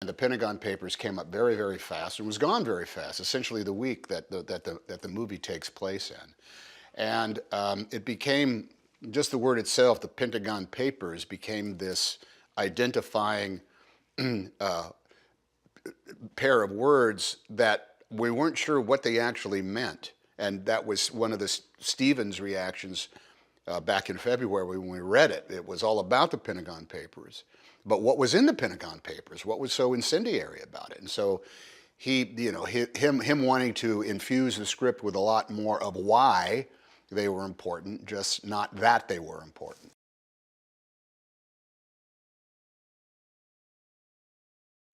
The Pentagon Papers came up very, very fast and was gone very fast, essentially the week that the movie takes place in. And it became, just the word itself, the Pentagon Papers, became this identifying pair of words that we weren't sure what they actually meant. And that was one of the Steven's reactions back in February when we read it. It was all about the Pentagon Papers. But what was in the Pentagon Papers? What was so incendiary about it? And so him wanting to infuse the script with a lot more of why they were important, just not that they were important.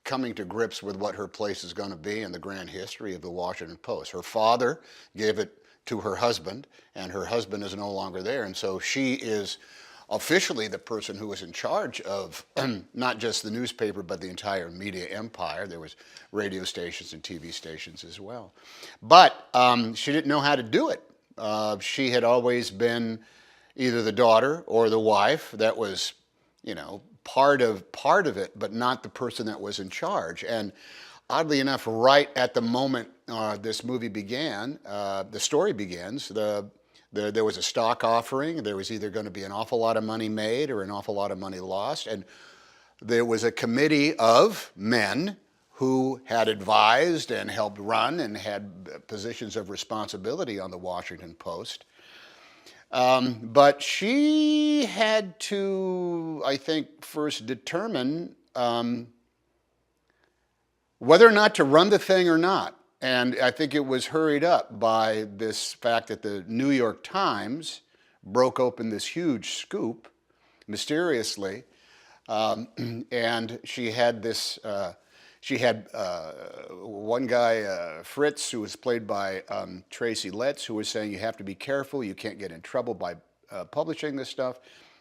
Coming to grips with what her place is going to be in the grand history of the Washington Post. Her father gave it to her husband, and her husband is no longer there, and so she is officially the person who was in charge of not just the newspaper, but the entire media empire. There was radio stations and TV stations as well. But she didn't know how to do it. She had always been either the daughter or the wife that was, part of it, but not the person that was in charge. And oddly enough, right at the moment this movie began, the story begins, there was a stock offering. There was either going to be an awful lot of money made or an awful lot of money lost. And there was a committee of men who had advised and helped run and had positions of responsibility on the Washington Post. But she had to, I think, first determine whether or not to run the thing or not. And I think it was hurried up by this fact that the New York Times broke open this huge scoop, mysteriously, and she had this, one guy, Fritz, who was played by Tracy Letts, who was saying you have to be careful, you can't get in trouble by publishing this stuff.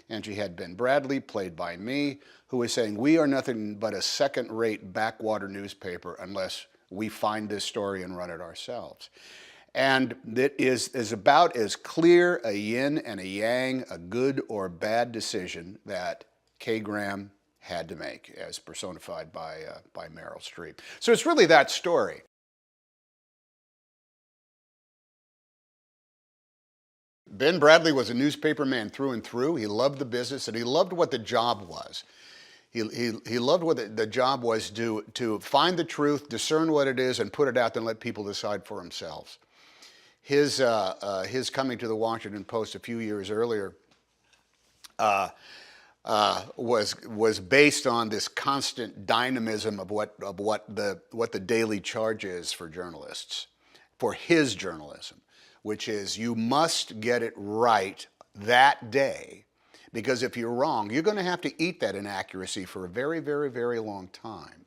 And she had Ben Bradley, played by me, who was saying we are nothing but a second-rate backwater newspaper unless we find this story and run it ourselves. And it is about as clear a yin and a yang, a good or bad decision that Kay Graham had to make, as personified by Meryl Streep. So it's really that story. Ben Bradley was a newspaper man through and through. He loved the business and he loved what the job was. He loved what the job was, to find the truth, discern what it is, and put it out there and let people decide for themselves. His coming to the Washington Post a few years earlier was based on this constant dynamism of what the daily charge is for journalists, for his journalism, which is you must get it right that day. Because if you're wrong, you're going to have to eat that inaccuracy for a very, very, very long time.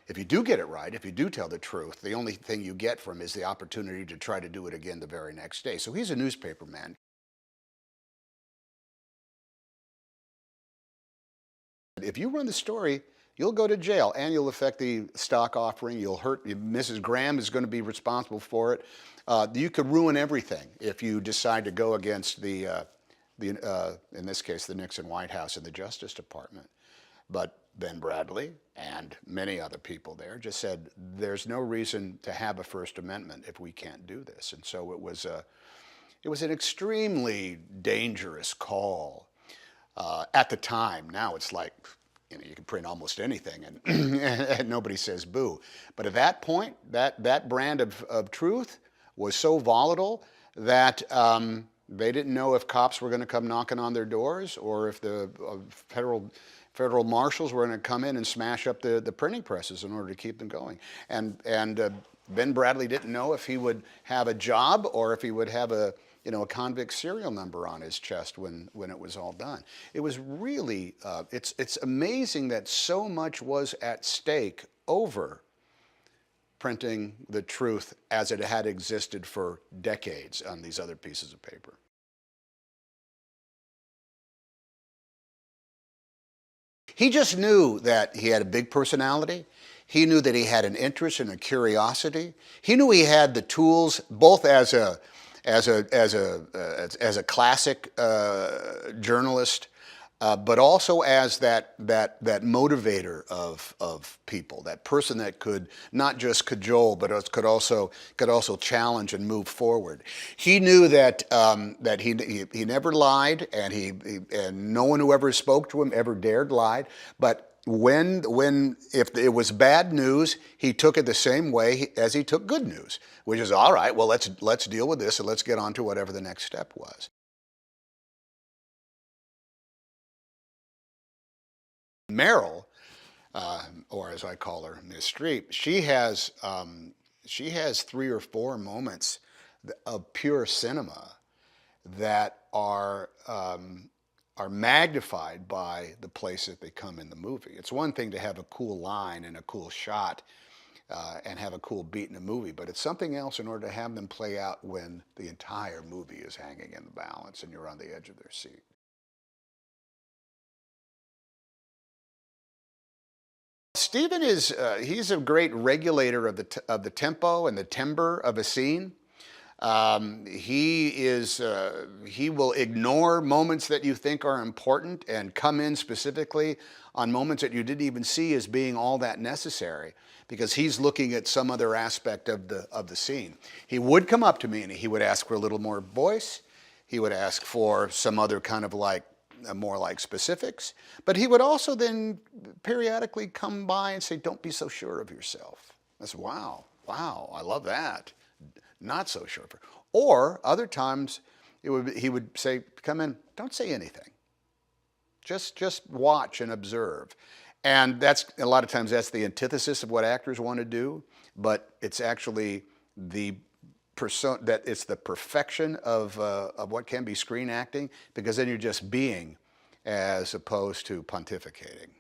If you do get it right, if you do tell the truth, the only thing you get from is the opportunity to try to do it again the very next day. So he's a newspaper man. If you run the story, you'll go to jail and you'll affect the stock offering. You'll hurt, Mrs. Graham is going to be responsible for it. You could ruin everything if you decide to go against in this case, the Nixon White House and the Justice Department. But Ben Bradley and many other people there just said, there's no reason to have a First Amendment if we can't do this. And so it was an extremely dangerous call at the time. Now it's like, you can print almost anything and nobody says boo. But at that point, that brand of truth was so volatile that they didn't know if cops were going to come knocking on their doors or if the federal marshals were going to come in and smash up the printing presses in order to keep them going. And Ben Bradley didn't know if he would have a job or if he would have a convict serial number on his chest when it was all done. It was really, it's amazing that so much was at stake over printing the truth as it had existed for decades on these other pieces of paper. He just knew that he had a big personality. He knew that he had an interest and a curiosity. He knew he had the tools, both as a classic journalist, but also as that motivator of people, that person that could not just cajole, but could also challenge and move forward. He knew that that he never lied, and and no one who ever spoke to him ever dared lie. But if it was bad news, he took it the same way as he took good news, which is, all right, well, let's deal with this and let's get on to whatever the next step was. Meryl, or as I call her, Miss Streep, she has 3 or 4 moments of pure cinema that are magnified by the place that they come in the movie. It's one thing to have a cool line and a cool shot and have a cool beat in a movie, but it's something else in order to have them play out when the entire movie is hanging in the balance and you're on the edge of their seat. Steven he's a great regulator of the tempo and the timbre of a scene. He will ignore moments that you think are important and come in specifically on moments that you didn't even see as being all that necessary, because he's looking at some other aspect of the scene. He would come up to me and he would ask for a little more voice. He would ask for some other kind of more like specifics, but he would also then periodically come by and say, "Don't be so sure of yourself." I said, "Wow, wow, I love that. Not so sure." Or other times he would say, "Come in, don't say anything. Just watch and observe." And that's a lot of times that's the antithesis of what actors want to do, but it's actually it's the perfection of what can be screen acting, because then you're just being as opposed to pontificating.